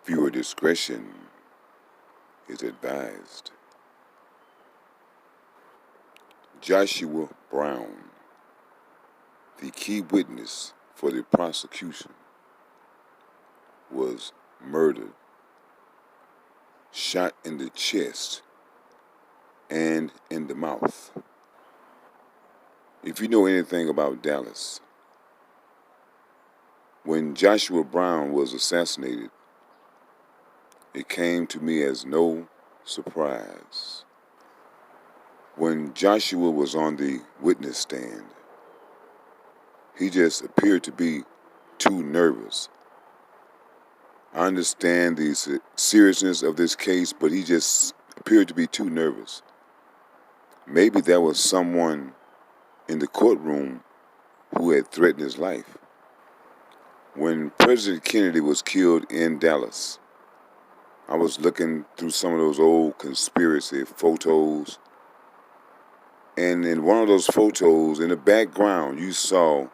Viewer discretion is advised. Joshua Brown, the key witness for the prosecution, was murdered, shot in the chest and in the mouth. If you know anything about Dallas, when Joshua Brown was assassinated, it came to me as no surprise. When Joshua was on the witness stand, he just appeared to be too nervous. I understand the seriousness of this case, but he just appeared to be too nervous. Maybe there was someone in the courtroom who had threatened his life. When President Kennedy was killed in Dallas, I was looking through some of those old conspiracy photos, and in one of those photos, in the background, you saw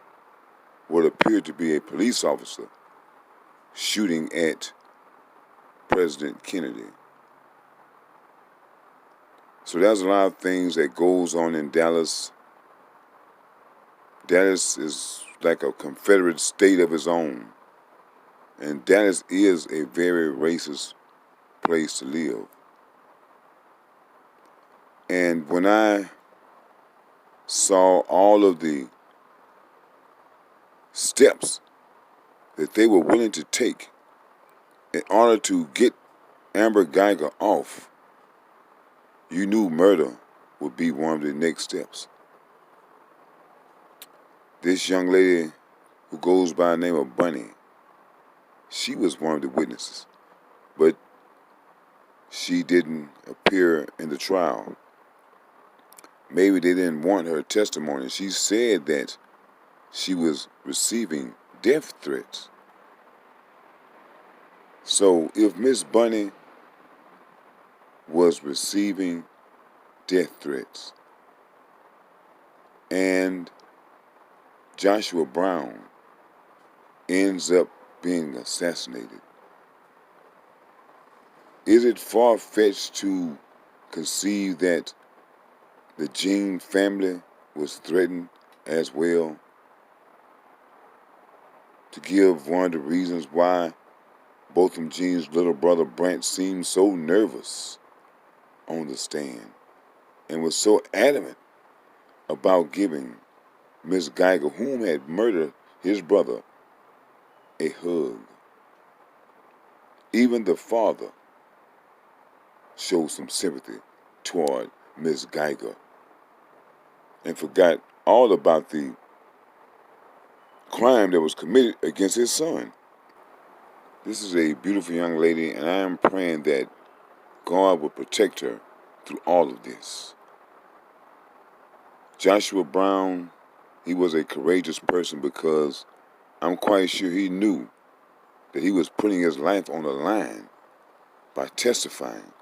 what appeared to be a police officer shooting at President Kennedy. So there's a lot of things that goes on in Dallas. Dallas is like a Confederate state of its own. And Dallas is a very racist place to live. And when I saw all of the steps that they were willing to take in order to get Amber Geiger off, you knew murder would be one of the next steps. This young lady who goes by the name of Bunny, she was one of the witnesses, but she didn't appear in the trial. Maybe they didn't want her testimony. She said that she was receiving death threats. So if Miss Bunny was receiving death threats and Joshua Brown ends up being assassinated, is it far-fetched to conceive that the Jean family was threatened as well? To give one of the reasons why Botham Jean's little brother Brant seemed so nervous on the stand and was so adamant about giving Miss Geiger, whom had murdered his brother, a hug. Even the father showed some sympathy toward Miss Geiger and forgot all about the crime that was committed against his son. This is a beautiful young lady, and I am praying that God will protect her through all of this. Joshua Brown, he was a courageous person because I'm quite sure he knew that he was putting his life on the line by testifying.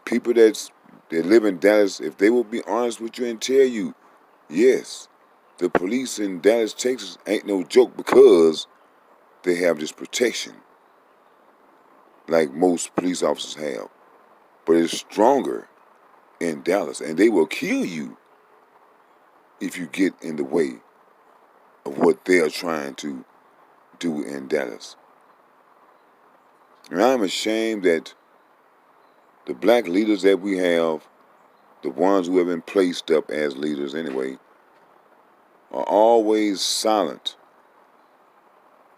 People that live in Dallas, if they will be honest with you and tell you, yes, the police in Dallas, Texas ain't no joke because they have this protection like most police officers have. But it's stronger in Dallas, and they will kill you if you get in the way of what they are trying to do in Dallas. And I'm ashamed that the black leaders that we have, the ones who have been placed up as leaders anyway, are always silent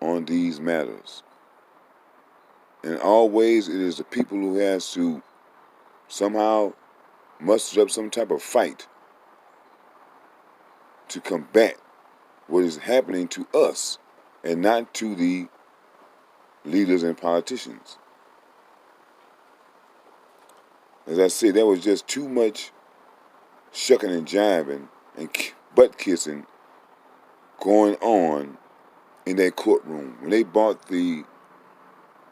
on these matters. And always it is the people who has to somehow muster up some type of fight to combat what is happening to us and not to the leaders and politicians. As I said, there was just too much shucking and jiving and butt kissing going on in that courtroom when they brought the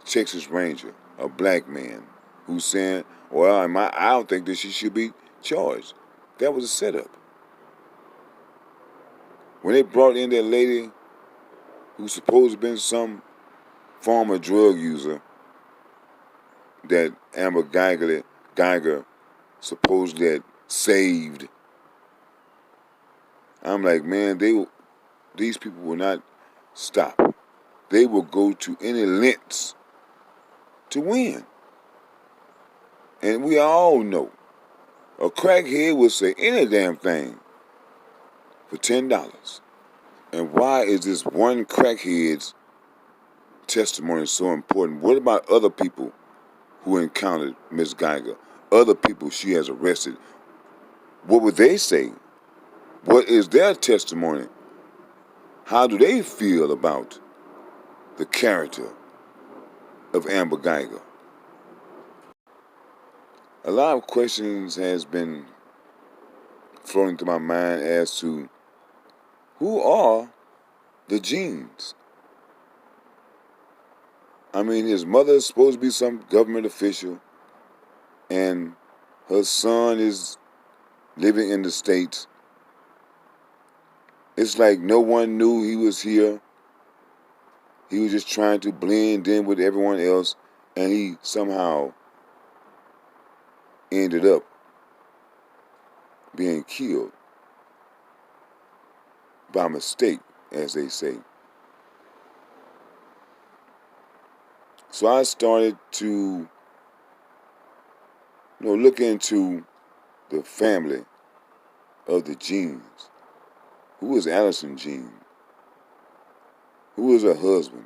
Texas Ranger, a black man, who's saying, well, I don't think that she should be charged. That was a setup. When they brought in that lady who's supposed to have been some former drug user that Amber Geiger supposedly had saved. I'm like, man, these people will not stop. They will go to any lengths to win. And we all know a crackhead will say any damn thing for $10. And why is this one crackhead's testimony so important? What about other people who encountered Miss Geiger? Other people she has arrested? What would they say? What is their testimony? How do they feel about the character of Amber Geiger? A lot of questions has been floating through my mind as to who are the Jeans. I mean, his mother is supposed to be some government official, and her son is living in the States. It's like no one knew he was here. He was just trying to blend in with everyone else, and he somehow ended up being killed by mistake, as they say. So I started to look into the family of the Jeans. Who is Allison Jean? Who is her husband?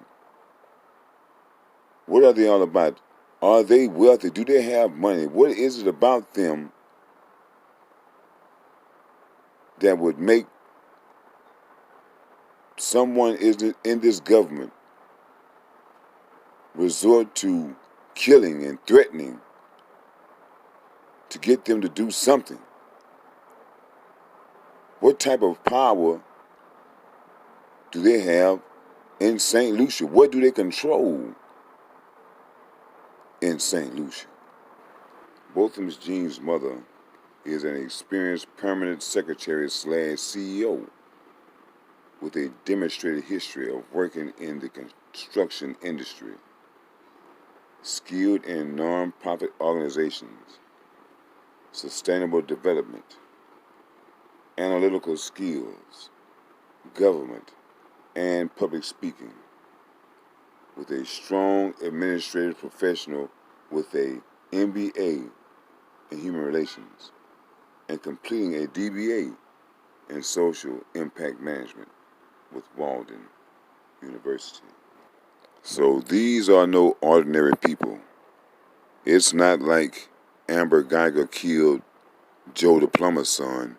What are they all about? Are they wealthy? Do they have money? What is it about them that would make someone in this government resort to killing and threatening to get them to do something? What type of power do they have in St. Lucia? What do they control in St. Lucia? Botham Jean's mother is an experienced permanent secretary / CEO with a demonstrated history of working in the construction industry, skilled in non-profit organizations, sustainable development, analytical skills, government, and public speaking, with a strong administrative professional with a MBA in human relations and completing a DBA in social impact management with Walden University. So these are no ordinary people. It's not like Amber Geiger killed Joe the plumber's son.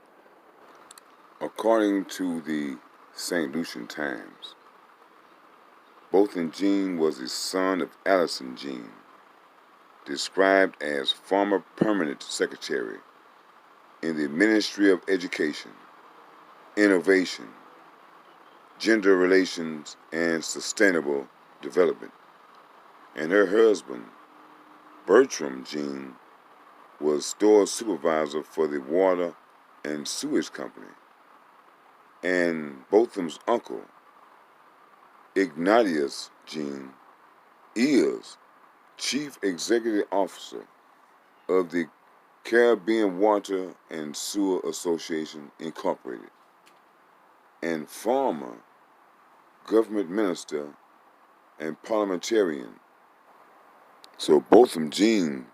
According to the St. Lucian Times, Botham Jean was the son of Allison Jean, described as former permanent secretary in the Ministry of Education, Innovation, Gender Relations, and Sustainable Development. And her husband, Brant Jean, was store supervisor for the Water and Sewage Company. And Botham's uncle, Ignatius Jean, is Chief Executive Officer of the Caribbean Water and Sewer Association, Incorporated, and former government minister and parliamentarian. So Botham Jean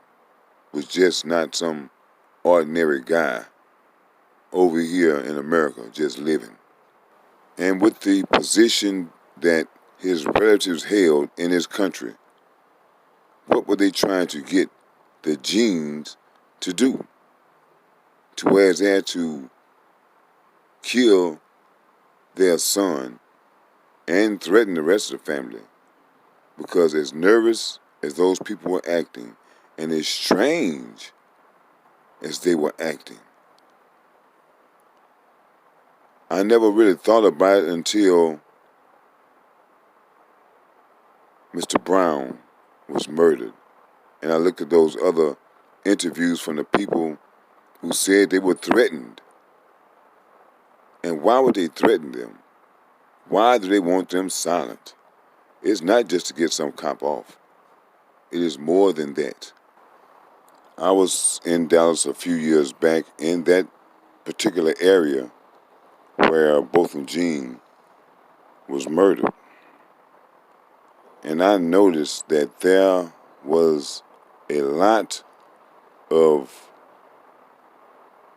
was just not some ordinary guy over here in America just living. And with the position that his relatives held in his country, what were they trying to get the Jeans to do? To where they had to kill their son and threaten the rest of the family, because as nervous as those people were acting, and as strange as they were acting, I never really thought about it until Mr. Brown was murdered. And I looked at those other interviews from the people who said they were threatened. And why would they threaten them? Why do they want them silent? It's not just to get some cop off. It is more than that. I was in Dallas a few years back in that particular area where Botham Jean was murdered. And I noticed that there was a lot of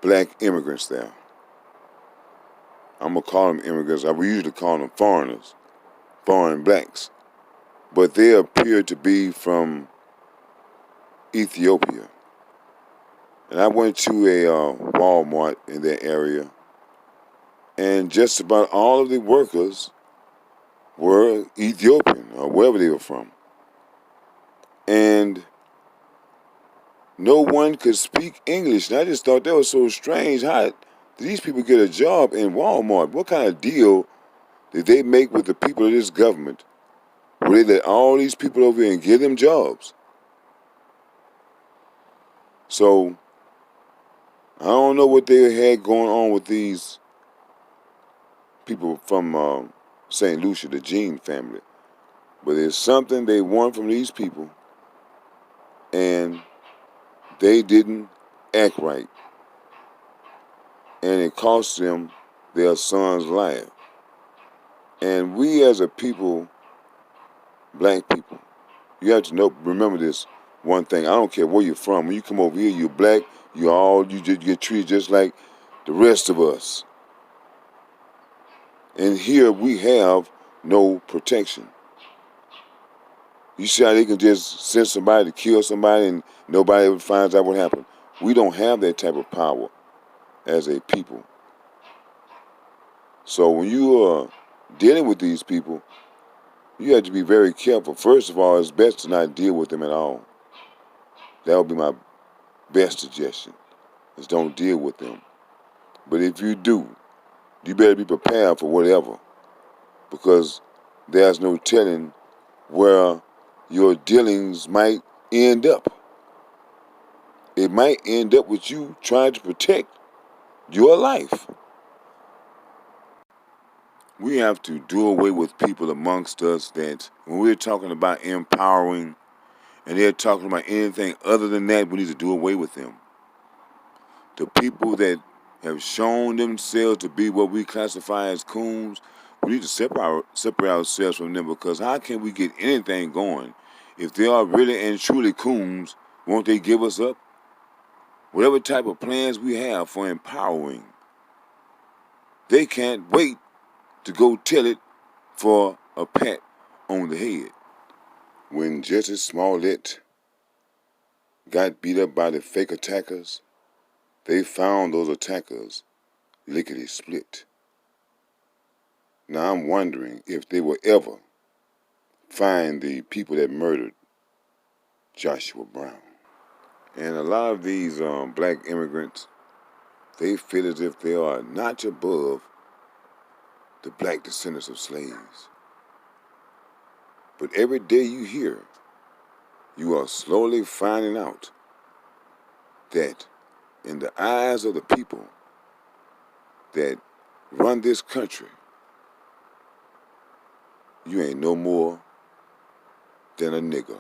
black immigrants there. I'm going to call them immigrants. We usually call them foreigners, foreign blacks. But they appear to be from Ethiopia. And I went to a Walmart in that area, and just about all of the workers were Ethiopian or wherever they were from. And no one could speak English. And I just thought that was so strange. How did these people get a job in Walmart? What kind of deal did they make with the people of this government where they let all these people over here and give them jobs? So I don't know what they had going on with these people from St. Lucia, the Jean family. But there's something they want from these people, and they didn't act right. And it cost them their son's life. And we as a people, black people, you have to remember this one thing. I don't care where you're from. When you come over here, you're black, you just get treated just like the rest of us. And here we have no protection. You see how they can just send somebody to kill somebody and nobody ever finds out what happened? We don't have that type of power as a people. So when you are dealing with these people, you have to be very careful. First of all, it's best to not deal with them at all. That would be my best suggestion, is don't deal with them. But if you do, you better be prepared for whatever, because there's no telling where your dealings might end up. It might end up with you trying to protect your life. We have to do away with people amongst us that when we're talking about empowering and they're talking about anything other than that, we need to do away with them. The people that have shown themselves to be what we classify as coons, we need to separate ourselves from them, because how can we get anything going? If they are really and truly coons, won't they give us up? Whatever type of plans we have for empowering, they can't wait to go tell it for a pat on the head. When Jesse Smollett got beat up by the fake attackers, they found those attackers lickety split. Now I'm wondering if they will ever find the people that murdered Joshua Brown. And a lot of these black immigrants, they feel as if they are a notch above the black descendants of slaves. But every day you hear, you are slowly finding out that in the eyes of the people that run this country, you ain't no more than a nigger.